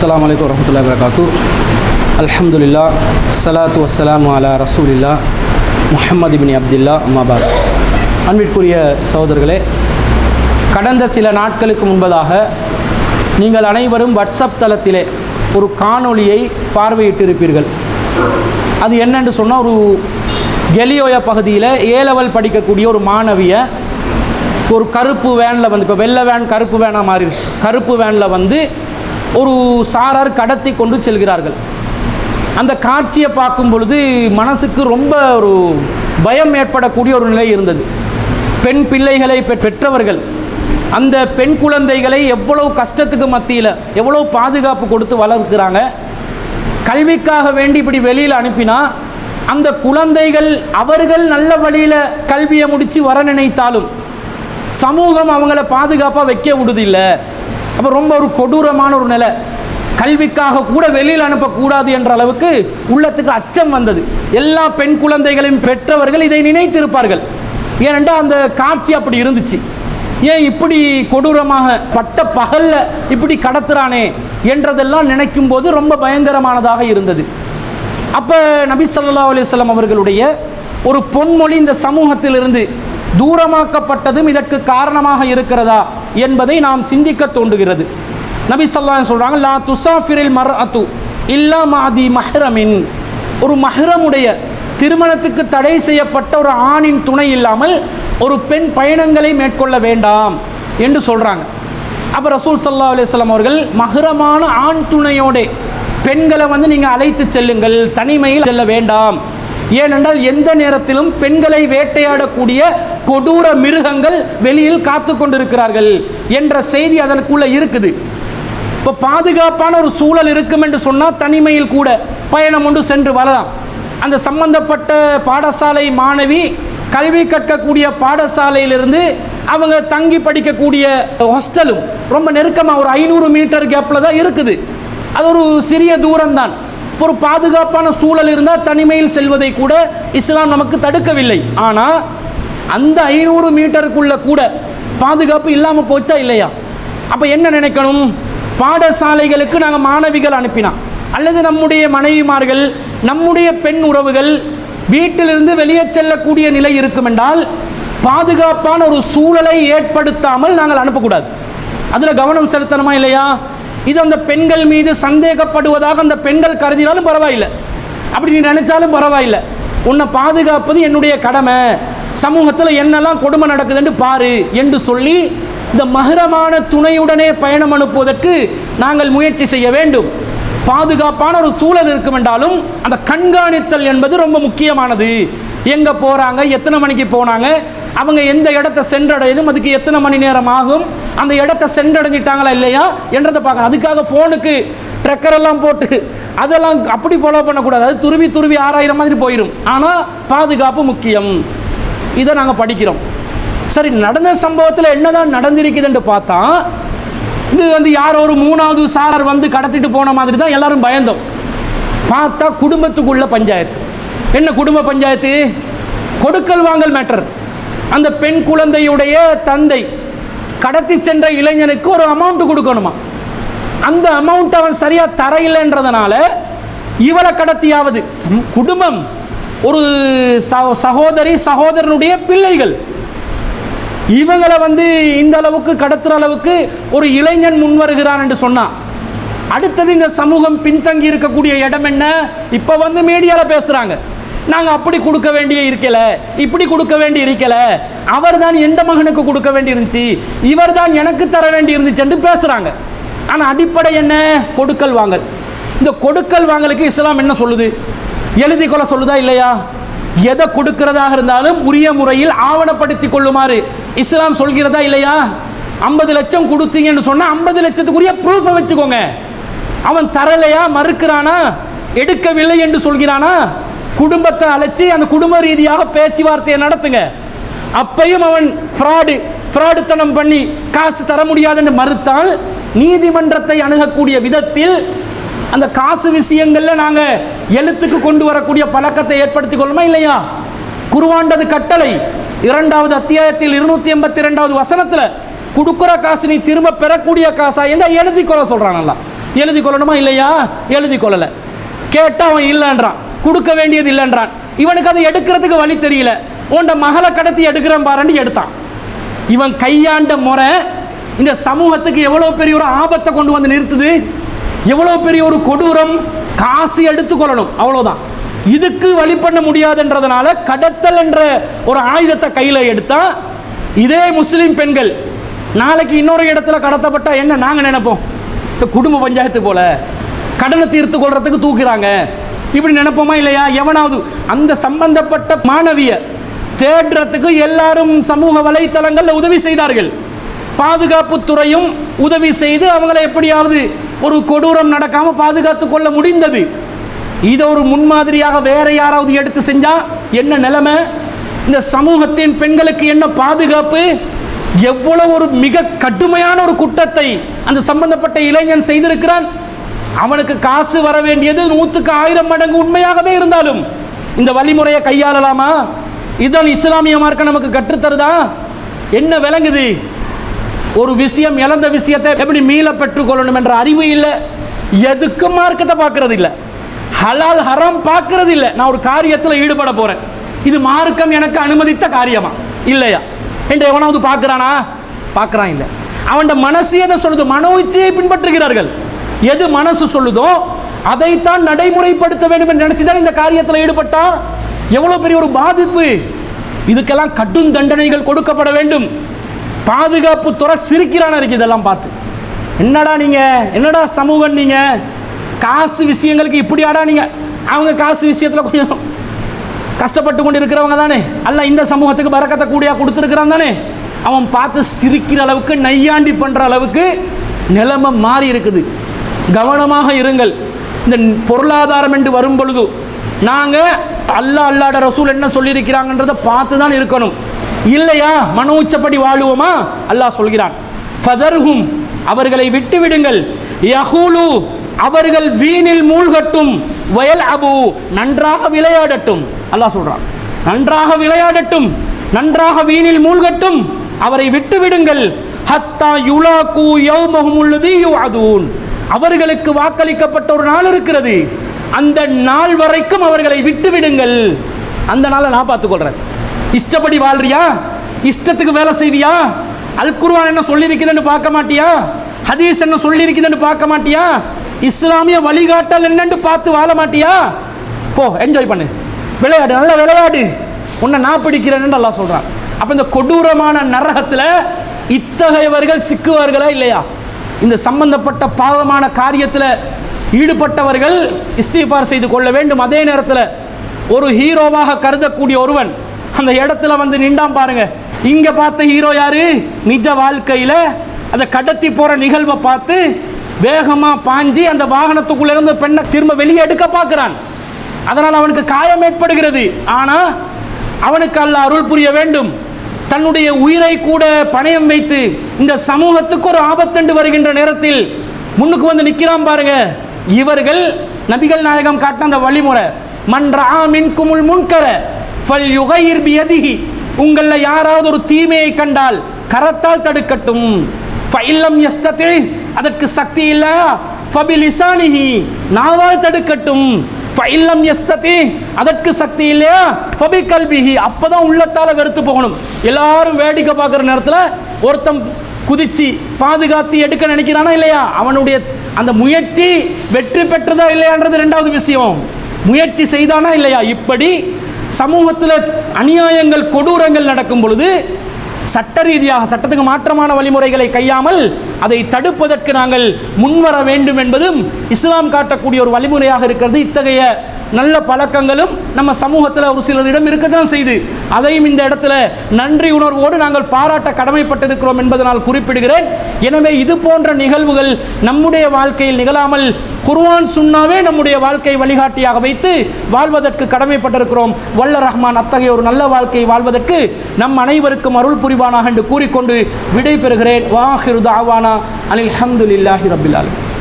அஸ்ஸலாமு அலைக்கும் வரஹ்மத்துல்லாஹி வபரகாத்துஹு. அல்ஹம்துலில்லாஹ் ஸலாத்து வஸ்ஸலாமு அலா ரசூலில்லாஹ் முஹம்மது இப்னு அப்துல்லாஹ் அம்மா பாத். அன்பிற்குரிய சகோதரர்களே, கடந்த சில நாட்களுக்கு முன்பதாக நீங்கள் அனைவரும் வாட்ஸ்அப் தளத்திலே ஒரு காணொளியை பார்வையிட்டிருப்பீர்கள். அது என்னென்று சொன்னால், ஒரு கெலியோயா பகுதியில் ஏலெவல் படிக்கக்கூடிய ஒரு மாணவியை ஒரு கருப்பு வேனில் வந்து, இப்போ வெள்ளை வேன் கருப்பு வேனாக மாறிடுச்சு, கருப்பு வேனில் வந்து ஒரு சாரார் கடத்தி கொண்டு செல்கிறார்கள். அந்த காட்சியை பார்க்கும் பொழுது மனசுக்கு ரொம்ப ஒரு பயம் ஏற்படக்கூடிய ஒரு நிலை இருந்தது. பெண் பிள்ளைகளை பெற்றவர்கள் அந்த பெண் குழந்தைகளை எவ்வளவு கஷ்டத்துக்கு மத்தியில் எவ்வளோ பாதுகாப்பு கொடுத்து வளர்க்கிறாங்க. கல்விக்காக வேண்டி இப்படி வெளியில் அனுப்பினா அந்த குழந்தைகள் அவர்கள் நல்ல வழியில் கல்வியை முடித்து வர நினைத்தாலும் சமூகம் அவங்கள பாதுகாப்பாக வைக்க விடுதில்லை. அப்போ ரொம்ப ஒரு கொடூரமான ஒரு நிலை. கல்விக்காக கூட வெளியில் அனுப்பக்கூடாது என்ற அளவுக்கு உள்ளத்துக்கு அச்சம் வந்தது. எல்லா பெண் குழந்தைகளையும் பெற்றவர்கள் இதை நினைத்திருப்பார்கள். ஏனென்றால் அந்த காட்சி அப்படி இருந்துச்சு. ஏன் இப்படி கொடூரமாக பட்ட பகல்ல இப்படி கடத்துறானே என்றதெல்லாம் நினைக்கும் போது ரொம்ப பயங்கரமானதாக இருந்தது. அப்போ நபி ஸல்லல்லாஹு அலைஹி வஸல்லம் அவர்களுடைய ஒரு பொன்மொழி இந்த சமூகத்திலிருந்து தூரமாக்கப்பட்டதும் இதற்கு காரணமாக இருக்கிறதா என்பதை நாம் சிந்திக்க தோன்றுகிறது. நபி ஸல்லல்லாஹு அலைஹி சொல்றாங்க, லா துசாஃபிரில் மர்அத்து இல்லா மாதி மஹ்ரமின். ஒரு மஹ்ரமுடைய திருமணத்துக்கு தடை செய்யப்பட்ட ஒரு ஆணின் துணை இல்லாமல் ஒரு பெண் பயணங்களை மேற்கொள்ள வேண்டாம் என்று சொல்கிறாங்க. அப்போ ரசூல் ஸல்லல்லாஹு அலைஹி வஸல்லம் அவர்கள் மஹ்ரமான ஆண் துணையோட பெண்களை வந்து நீங்கள் அழைத்து செல்லுங்கள், தனிமையில் செல்ல வேண்டாம். ஏனென்றால் எந்த நேரத்திலும் பெண்களை வேட்டையாடக்கூடிய கொடூர மிருகங்கள் வெளியில் காத்து கொண்டிருக்கிறார்கள் என்ற செய்தி அதற்குள்ளே இருக்குது. இப்போ பாதுகாப்பான ஒரு சூழல் இருக்கும் என்று சொன்னால் தனிமையில் கூட பயணம் ஒன்று சென்று வரலாம். அந்த சம்பந்தப்பட்ட பாடசாலை மாணவி கல்வி கற்கக்கூடிய பாடசாலையிலிருந்து அவங்க தங்கி படிக்கக்கூடிய ஹாஸ்டலும் ரொம்ப நெருக்கமாக ஒரு 500 மீட்டர் கேப்பில் தான் இருக்குது. அது ஒரு சிறிய தூரம்தான். ஒரு பாதுகாப்பான சூழல் இருந்தால் தனிமையில் செல்வதை கூட இஸ்லாம் நமக்கு தடுக்கவில்லை. ஆனால் அந்த 500 மீட்டருக்குள்ள கூட பாதுகாப்பு இல்லாமல் போச்சா இல்லையா? அப்போ என்ன நினைக்கணும்? பாடசாலைகளுக்கு நாங்கள் மாணவிகள் அனுப்பினா அல்லது நம்முடைய மனைவிமார்கள் நம்முடைய பெண் உறவுகள் வீட்டிலிருந்து வெளியே செல்லக்கூடிய நிலை இருக்கும் என்றால் பாதுகாப்பான ஒரு சூழலை ஏற்படுத்தாமல் நாங்கள் அனுப்பக்கூடாது. அதில் கவனம் செலுத்தணுமா இல்லையா? இது அந்த பெண்கள் மீது சந்தேகப்படுவதாக அந்த பெண்கள் கருதினாலும் பரவாயில்லை, அப்படி நீ நினைச்சாலும் பரவாயில்லை. உன்னை பாதுகாப்பது என்னுடைய கடமை, சமூகத்தில் என்னெல்லாம் கொடுமை நடக்குதுன்னு பாரு என்று சொல்லி இந்த மஹ்ரமான துணையுடனே பயணம் அனுப்புவதற்கு நாங்கள் முயற்சி செய்ய வேண்டும். பாதுகாப்பான ஒரு சூழல் இருக்கும் என்றாலும் அந்த கண்காணித்தல் என்பது ரொம்ப முக்கியமானது. எங்கே போகிறாங்க, எத்தனை மணிக்கு போனாங்க, அவங்க எந்த இடத்தை சென்றடையணும், அதுக்கு எத்தனை மணி நேரம் ஆகும், அந்த இடத்தை சென்றடைஞ்சிட்டாங்களா இல்லையா என்றதை பார்க்கணும். அதுக்காக ஃபோனுக்கு ட்ரெக்கரெல்லாம் போட்டு அதெல்லாம் அப்படி ஃபாலோ பண்ணக்கூடாது. அது துருவி துருவி 6000 மாதிரி போயிடும். ஆனால் பாதுகாப்பு முக்கியம். இதை நாங்கள் படிக்கிறோம். சரி, நடந்த சம்பவத்தில் என்னதான் நடந்திருக்குதுன்னு பார்த்தா இது வந்து யாரோ ஒரு 3வது சாரர் வந்து கடத்திட்டு போன மாதிரி தான் எல்லாரும் பயந்தோம். பார்த்தா குடும்பத்துக்குள்ள பஞ்சாயத்து. என்ன குடும்ப பஞ்சாயத்து? கொடுக்கல் வாங்கல் மேட்டர். அந்த பெண் குழந்தையுடைய தந்தை கடத்தி சென்ற இளைஞனுக்கு ஒரு அமௌண்ட் கொடுக்கணுமா. அந்த அமௌண்ட் அவன் சரியா தரையில்லைன்றதுனால இவளை கடத்தியாவது குடும்பம், ஒரு சகோதரி சகோதரனுடைய பிள்ளைகள், இவங்களை வந்து இந்த அளவுக்கு கடத்துற அளவுக்கு ஒரு இளைஞன் முன் வருகிறான் என்று சொன்னான். அடுத்தது இந்த சமூகம் பின்தங்கி இருக்கக்கூடிய இடம் என்ன? இப்போ வந்து மீடியாவில் பேசுகிறாங்க, நாங்கள் அப்படி கொடுக்க வேண்டிய இருக்கல, இப்படி கொடுக்க வேண்டி இருக்கல, அவர் தான் எந்த மகனுக்கு கொடுக்க வேண்டி இருந்துச்சு, இவர் தான் எனக்கு தர வேண்டி இருந்துச்சு பேசுகிறாங்க. ஆனால் அடிப்படை என்ன? கொடுக்கல் வாங்கல். இந்த கொடுக்கல் வாங்கலுக்கு இஸ்லாம் என்ன சொல்லுது? எழுதி கொள்ள சொல்லுதா இல்லையா? எதை கொடுக்கிறதாக இருந்தாலும் உரிய முறையில் ஆவணப்படுத்தி கொள்ளுமாறு இஸ்லாம் சொல்கிறதா இல்லையா? 50 லட்சம் கொடுத்தீங்கன்னு சொன்னால் 50 லட்சத்துக்குரிய ப்ரூஃபை வச்சுக்கோங்க. அவன் தரலையா, மறுக்கிறானா, எடுக்கவில்லை என்று சொல்கிறானா, குடும்பத்தை அழைச்சி அந்த குடும்ப ரீதியாக பேச்சுவார்த்தையை நடத்துங்க. அப்பையும் அவன் ஃப்ராடுத்தனம் பண்ணி காசு தர முடியாதுன்னு மறுத்தால் நீதிமன்றத்தை அணுகக்கூடிய விதத்தில் அந்த காசு விஷயங்களில் நாங்கள் எழுத்துக்கு கொண்டு வரக்கூடிய பழக்கத்தை ஏற்படுத்திக் கொள்ளுமா இல்லையா? குர்ஆன்றது கட்டளை 2வது அத்தியாயத்தில் 282வது வசனத்தில் கொடுக்குற காசு நீ திரும்ப பெறக்கூடிய காசா இருந்தால் எழுதி கொள்ள சொல்கிறான். எழுதி கொள்ளணுமா இல்லையா? எழுதி கொள்ளலை. கேட்டால் அவன் இல்லைன்றான், கொடுக்க வேண்டியது இல்லைன்றான். இவனுக்கு அதை எடுக்கிறதுக்கு வழி தெரியல. உன்ட மகளை கடத்தி எடுக்கிறேன் பாருன்னு எடுத்தான். இவன் கையாண்ட முறை இந்த சமூகத்துக்கு எவ்வளோ பெரிய ஒரு ஆபத்தை கொண்டு வந்து நிறுத்துது, எவ்வளோ பெரிய ஒரு கொடூரம். காசு எடுத்துக்கொள்ளணும், அவ்வளோதான். இதுக்கு வழி பண்ண முடியாதுன்றதுனால கடத்தல் என்ற ஒரு ஆயுதத்தை கையில் எடுத்தா, இதே முஸ்லீம் பெண்கள் நாளைக்கு இன்னொரு இடத்துல கடத்தப்பட்டால் என்ன நாங்கள் நினைப்போம்? குடும்ப பஞ்சாயத்து போல கடனை தீர்த்து கொள்றதுக்கு தூக்குறாங்க, இப்படி நினைப்போமா இல்லையா? எவனாவது அந்த சம்பந்தப்பட்ட மாணவிய தேடுறதுக்கு எல்லாரும் சமூக வலைத்தளங்களில் உதவி செய்தார்கள். பாதுகாப்புத்துறையும் உதவி செய்து அவங்களை எப்படியாவது ஒரு கொடூரம் நடக்காமல் பாதுகாத்து கொள்ள முடிந்தது. இதை ஒரு முன்மாதிரியாக வேற யாராவது எடுத்து செஞ்சா என்ன நிலைமை? இந்த சமூகத்தின் பெண்களுக்கு என்ன பாதுகாப்பு? எவ்வளவு ஒரு மிக கடுமையான ஒரு குற்றத்தை அந்த சம்பந்தப்பட்ட இளைஞன் செய்திருக்கிறான். அவனுக்கு காசு வர வேண்டியது 100க்கு 1000 மடங்கு உண்மையாகவே இருந்தாலும் இந்த வழிமுறையை கையாளலாமா? இதுதான் இஸ்லாமிய மார்க்கம் நமக்கு கற்றுத்தருதா? என்ன விளங்குது? ஒரு விஷயம், இழந்த விஷயத்தை எப்படி மீள பெற்றுக்கொள்ளணும் என்ற அறிவு இல்லை. எதுக்கு மார்க்கத்தை பார்க்கறது இல்லை, ஹலால் ஹராம் பார்க்கறது இல்லை. நான் ஒரு காரியத்தில் ஈடுபட போறேன், இது மார்க்கம் எனக்கு அனுமதித்த காரியமா இல்லையா என்று எவனாவது பார்க்கிறானா? பார்க்கிறான் இல்லை. அவன் மனசு எதை சொல்லுது? மனோ இச்சையை பின்பற்றுகிறார்கள். எது மனசு சொல்லுதோ அதைத்தான் நடைமுறைப்படுத்த வேண்டும் என்று நினைச்சுதான் இந்த காரியத்தில் ஈடுபட்டா எவ்வளவு பெரிய ஒரு பாதிப்பு. இதுக்கெல்லாம் கடும் தண்டனைகள் கொடுக்கப்பட வேண்டும். பாதுகாப்பு துறை சிரிக்கிறான இருக்கு இதெல்லாம் பார்த்து. என்னடா நீங்க, என்னடா சமூகம் நீங்க, காசு விஷயங்களுக்கு இப்படி ஆடா நீங்க. அவங்க காசு விஷயத்தில் கொஞ்சம் கஷ்டப்பட்டு கொண்டு இருக்கிறவங்க தானே, அல்ல இந்த சமூகத்துக்கு பரக்கத்தை கூடியா கொடுத்துருக்கிறான் தானே. அவன் பார்த்து சிரிக்கிற அளவுக்கு, நையாண்டி பண்ற அளவுக்கு நிலைமை மாறி இருக்குது. கவனமாக இருங்கள். இந்த பொருளாதாரம் என்று வரும் பொழுது நாங்கள் அல்லாஹ் ரசூல் என்ன சொல்லியிருக்கிறாங்கன்றதை பார்த்து தான் இருக்கணும். இல்லையா மனோச்சப்படி வாழுவோமா? அல்லாஹ் சொல்கிறான், ஃபதர்ஹும் அவர்களை விட்டு விடுங்கள், யஹூலு அவர்கள் வீணில் மூழ்கட்டும், வயல் அபு நன்றாக விளையாடட்டும். அல்லாஹ் சொல்றான், நன்றாக விளையாடட்டும், நன்றாக வீணில் மூழ்கட்டும், அவரை விட்டு விடுங்கள். ஹத்தா யுலாகு யௌமஹும் அல்லதி யுஅதூன் அவர்களுக்கு வாக்களிக்கப்பட்ட ஒரு நாள் இருக்கிறது, அந்த நாள் வரைக்கும் அவர்களை விட்டு விடுங்கள். அந்த நாளை நான் பார்த்துக்கொள்றேன். இஷ்டப்படி வாழ்றியா? இஷ்டத்துக்கு வேலை செய்வியா? அல் குர்ஆன் என்ன சொல்லியிருக்குதுன்னு பார்க்க மாட்டியா? ஹதீஸ் என்ன சொல்லியிருக்குதுன்னு பார்க்க மாட்டியா? இஸ்லாமிய வழிகாட்டல் என்னன்னு பார்த்து வாழ மாட்டியா? போ, என்ஜாய் பண்ணு, விளையாடு, நல்லா விளையாடு, உன்னை நான் பிடிக்கிறேன்னு அல்லாஹ் சொல்றான். அப்ப இந்த கொடூரமான நரகத்தில் இத்தகையவர்கள் சிக்குவார்களா இல்லையா? இந்த சம்பந்தப்பட்ட பாவமான காரியத்தில் ஈடுபட்டவர்கள் இஸ்திக்பார் செய்து கொள்ள வேண்டும். அதே நேரத்தில் ஒரு ஹீரோவாக கருதக்கூடிய ஒருவன் அந்த இடத்துல வந்து நின்றான் பாருங்க. இங்க பார்த்த ஹீரோ யாரு? நிஜ வாழ்க்கையில் அதை கடத்தி போற நிகழ்வை பார்த்து வேகமா பாஞ்சி அந்த வாகனத்துக்குள்ள இருந்து பெண்ணை திரும்ப வெளியே எடுக்க பார்க்கிறான். அதனால் அவனுக்கு காயம் ஏற்படுகிறது. ஆனா அவனுக்கு அல்லாஹ் அருள் புரிய வேண்டும். தன்னுடைய உயிரை கூட பணயம் வைத்து இந்த சமூகத்துக்கு ஒரு ஆபத்தண்டு வருகின்ற நேரத்தில் முன்னுக்கு வந்து நிற்கிறான் பாருங்க. இவர்கள் நபிகள் நாயகம் காட்டின அந்த வழிமுறை, மன் ரஆ மின்குமுல் முன்கர ஃபல்யுகையிர் பியதிஹி உங்களில் யாராவது ஒரு தீமையை கண்டால் கரத்தால் தடுக்கட்டும். ஃபஇல்லம் யஸ்ததி அதற்கு சக்தி இல்ல, ஃபபிலிசானிஹி நாவால் தடுக்கட்டும். ஃபஇல்லம் யஸ்ததி அதற்கு சக்தி இல்லையா, ஃபபிகல்பிஹி அப்பதான் உள்ளத்தால வெறுத்து போகணும். எல்லாரும் வேடிக்கை பார்க்குற நேரத்தில் ஒருத்தன் குதிச்சு பாதுகாத்து எடுக்க நினைக்கிறானா இல்லையா, அவனுடைய அந்த முயற்சி வெற்றி பெற்றதா இல்லையான்றது ரெண்டாவது விஷயம். முயற்சி செய்தானா இல்லையா? இப்படி சமூகத்தில் அநியாயங்கள் கொடூரங்கள் நடக்கும் பொழுது சட்ட ரீதியாக சட்டத்துக்கு மாற்றமான வழிமுறைகளை கையாமல் அதை தடுப்பதற்கு நாங்கள் முன்வர வேண்டும் என்பதும் இஸ்லாம் காட்டக்கூடிய ஒரு வழிமுறையாக இருக்கிறது. இத்தகைய நல்ல பழக்கங்களும் நம்ம சமூகத்தில் ஒரு சிலரிடம் இருக்கத்தான் செய்து அதையும் இந்த இடத்துல நன்றி உணர்வோடு நாங்கள் பாராட்ட கடமைப்பட்டிருக்கிறோம் என்பதனால் குறிப்பிடுகிறேன். எனவே இது போன்ற நிகழ்வுகள் நம்முடைய வாழ்க்கையில் நிகழாமல் குர்ஆன் சுன்னாவே நம்முடைய வாழ்க்கை வழிகாட்டியாக வைத்து வாழ்வதற்கு கடமைப்பட்டிருக்கிறோம். வல்ல ரஹ்மான் அத்தகைய ஒரு நல்ல வாழ்க்கையை வாழ்வதற்கு நம் அனைவருக்கும் அருள் புரிவானாக என்று கூறிக்கொண்டு விடை பெறுகிறேன். வாஹிரு தாவானா அனில் ஹம்துலில்லாஹி ரப்பில் ஆலமீன்.